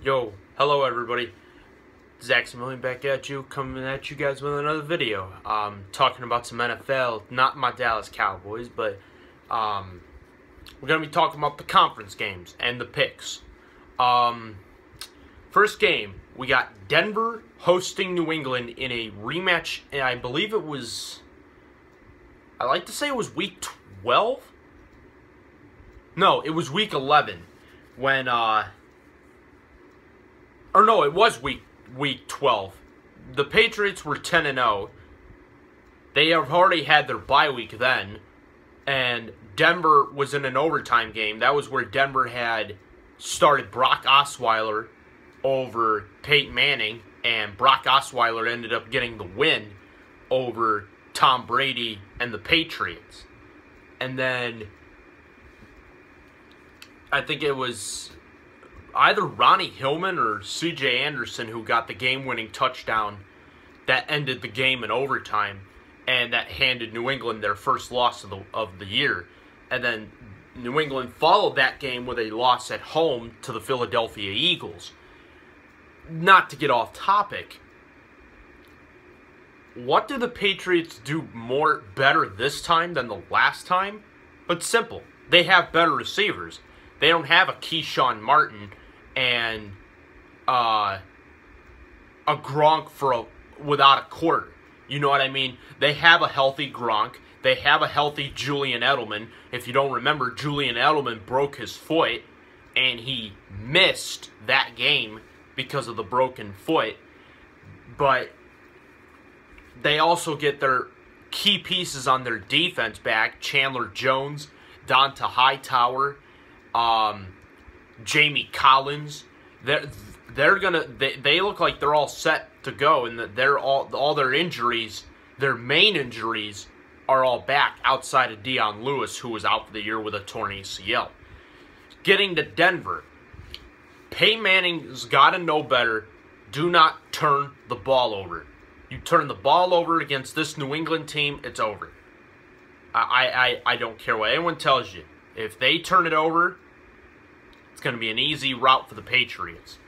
Yo, hello everybody. Zach Million back at you, coming at you guys with another video. Talking about some NFL, not my Dallas Cowboys, but we're gonna be talking about the conference games and the picks. First game, we got Denver hosting New England in a rematch, and I believe it was, I like to say it was week 12? No, it was week 11 when, or no, it was week 12. The Patriots were 10-0. They have already had their bye week then, and Denver was in an overtime game. That was where Denver had started Brock Osweiler over Peyton Manning, and Brock Osweiler ended up getting the win over Tom Brady and the Patriots. And then I think it was either Ronnie Hillman or C.J. Anderson who got the game-winning touchdown that ended the game in overtime, and that handed New England their first loss of the year. And then New England followed that game with a loss at home to the Philadelphia Eagles. Not to get off topic, what do the Patriots do better this time than the last time? But simple. They have better receivers. They don't have a Keyshawn Martin and a Gronk without a quarter. You know what I mean? They have a healthy Gronk. They have a healthy Julian Edelman. If you don't remember, Julian Edelman broke his foot, and he missed that game because of the broken foot. But they also get their key pieces on their defense back. Chandler Jones, Donta Hightower, Jamie Collins. They look like they're all set to go, and that they're all their injuries, their main injuries, are all back outside of Dion Lewis, who was out for the year with a torn ACL. Getting to Denver, Peyton Manning's got to know better. Do not turn the ball over. You turn the ball over against this New England team, it's over. I don't care what anyone tells you. If they turn it over, it's going to be an easy route for the Patriots.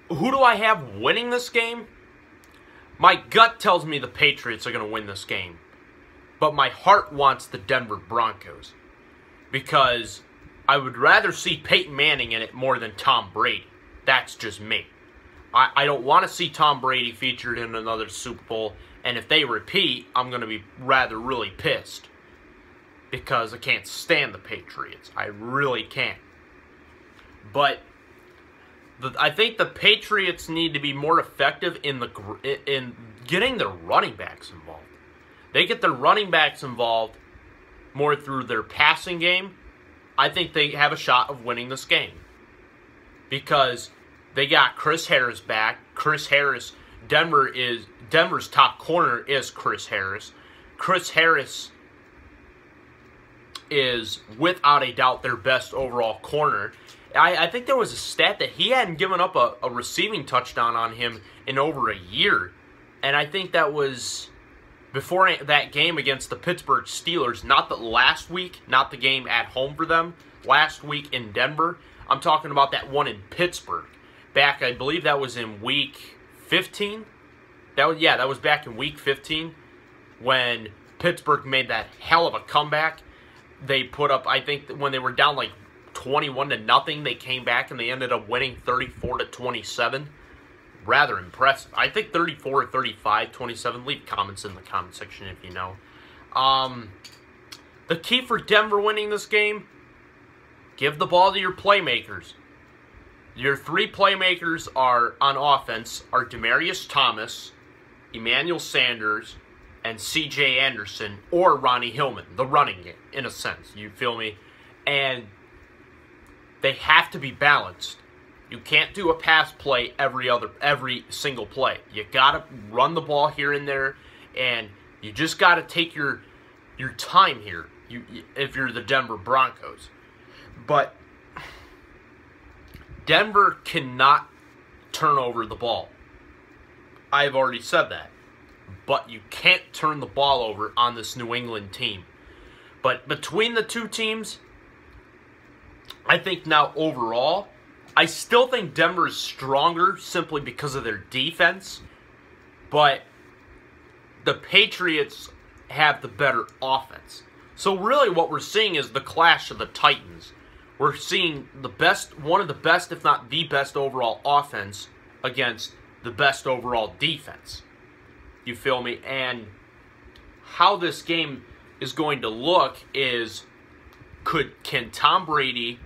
Who do I have winning this game? My gut tells me the Patriots are going to win this game. But my heart wants the Denver Broncos. Because I would rather see Peyton Manning in it more than Tom Brady. That's just me. I don't want to see Tom Brady featured in another Super Bowl. And if they repeat, I'm going to be really pissed. Because I can't stand the Patriots. I really can't. But I think the Patriots need to be more effective in getting their running backs involved. They get their running backs involved more through their passing game. I think they have a shot of winning this game. Because they got Chris Harris back. Chris Harris, Denver's top corner is Chris Harris. Chris Harris is without a doubt their best overall corner. I think there was a stat that he hadn't given up a receiving touchdown on him in over a year. And I think that was before that game against the Pittsburgh Steelers. Not the last week, not the game at home for them. Last week in Denver. I'm talking about that one in Pittsburgh. Back, I believe that was in week 15. That was back in week 15 when Pittsburgh made that hell of a comeback. They put up, I think, when they were down like 21-0, they came back and they ended up winning 34-27. Rather impressive. I think 34 or 35, 27. Leave comments in the comment section if you know. The key for Denver winning this game, give the ball to your playmakers. Your three playmakers are on offense are Demaryius Thomas, Emmanuel Sanders, and C.J. Anderson, or Ronnie Hillman, the running game, in a sense. You feel me? And they have to be balanced. You can't do a pass play every single play. You gotta run the ball here and there, and you just gotta take your time here. If you're the Denver Broncos, but Denver cannot turn over the ball. I've already said that. But you can't turn the ball over on this New England team. But between the two teams, I think now overall, I still think Denver is stronger simply because of their defense, but the Patriots have the better offense. So really what we're seeing is the clash of the Titans. We're seeing one of the best, if not the best overall offense against the best overall defense. You feel me? And how this game is going to look is, can Tom Brady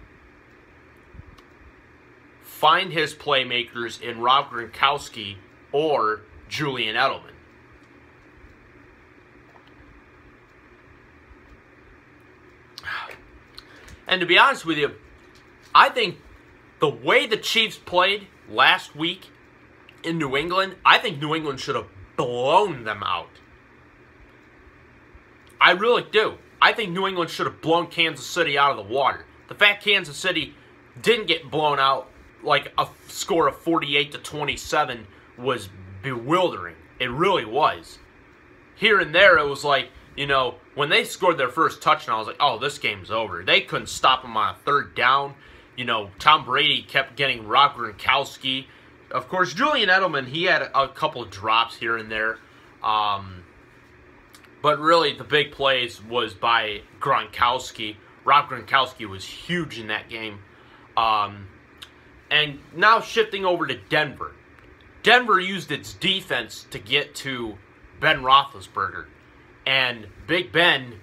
find his playmakers in Rob Gronkowski or Julian Edelman? And to be honest with you, I think the way the Chiefs played last week in New England, I think New England should have blown them out. I really do. I think New England should have blown Kansas City out of the water. The fact Kansas City didn't get blown out like a score of 48-27 was bewildering. It really was. Here and there, it was like, when they scored their first touchdown, I was like, oh, this game's over. They couldn't stop them on a third down. Tom Brady kept getting Rob Gronkowski. Of course, Julian Edelman, he had a couple of drops here and there. But really, the big plays was by Gronkowski. Rob Gronkowski was huge in that game. And now shifting over to Denver. Denver used its defense to get to Ben Roethlisberger. And Big Ben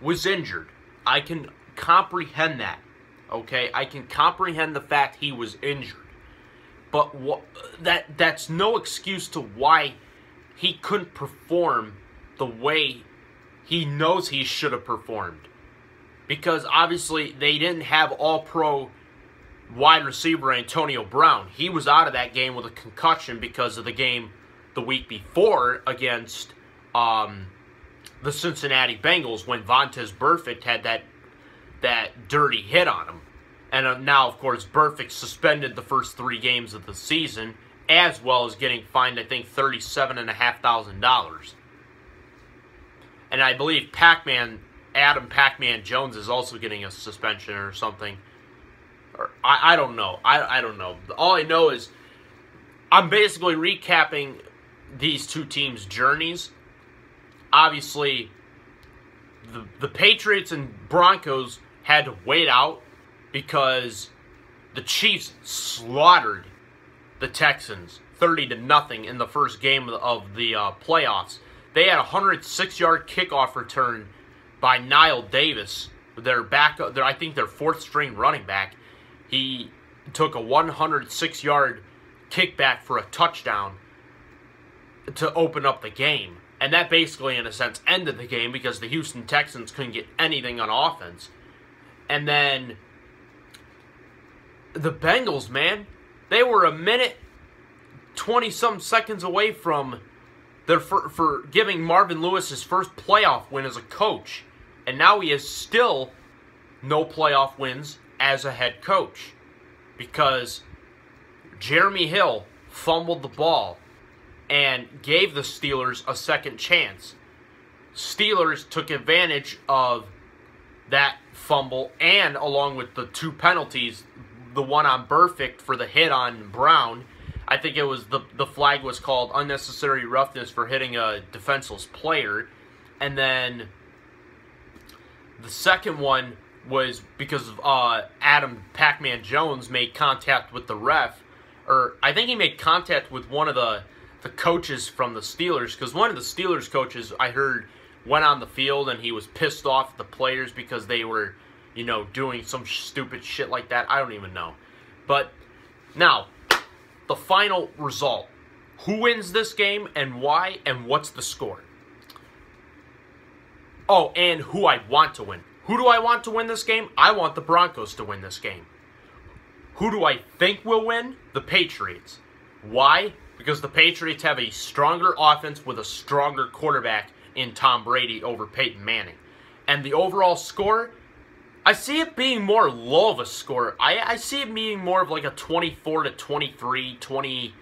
was injured. I can comprehend that. Okay, I can comprehend the fact he was injured. But that's no excuse to why he couldn't perform the way he knows he should have performed. Because obviously they didn't have all-pro wide receiver Antonio Brown. He was out of that game with a concussion because of the game the week before against the Cincinnati Bengals when Vontaze Burfict had that dirty hit on him. And now, of course, Burfict suspended the first 3 games of the season, as well as getting fined, I think, $37,500. And I believe Adam Pac-Man Jones is also getting a suspension or something. Or I don't know. I don't know. All I know is I'm basically recapping these two teams' journeys. Obviously, the Patriots and Broncos had to wait out because the Chiefs slaughtered the Texans 30-0 in the first game of the playoffs. They had a 106-yard kickoff return by Niall Davis, I think their 4th-string running back. He took a 106-yard kickback for a touchdown to open up the game. And that basically, in a sense, ended the game because the Houston Texans couldn't get anything on offense. And then the Bengals, man, they were a minute, 20-some seconds away from for giving Marvin Lewis his first playoff win as a coach. And now he has still no playoff wins as a head coach because Jeremy Hill fumbled the ball and gave the Steelers a second chance. Steelers took advantage of that fumble and along with the 2 penalties, the one on Burfict for the hit on Brown. I think it was the flag was called unnecessary roughness for hitting a defenseless player. And then the second one was because Adam Pac-Man Jones made contact with the ref. Or I think he made contact with one of the coaches from the Steelers. Because one of the Steelers coaches, I heard, went on the field and he was pissed off at the players because they were, doing some stupid shit like that. I don't even know. But now, the final result. Who wins this game and why and what's the score? Oh, and who I want to win. Who do I want to win this game? I want the Broncos to win this game. Who do I think will win? The Patriots. Why? Because the Patriots have a stronger offense with a stronger quarterback in Tom Brady over Peyton Manning. And the overall score, I see it being more low of a score. I see it being more of like a 24-23,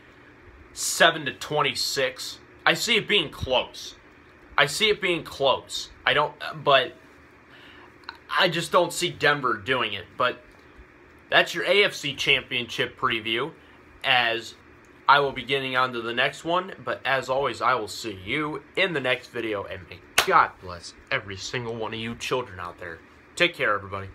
27-26. I see it being close. I don't, but I just don't see Denver doing it. But that's your AFC Championship preview, as I will be getting on to the next one. But as always, I will see you in the next video, and may God bless every single one of you children out there. Take care, everybody.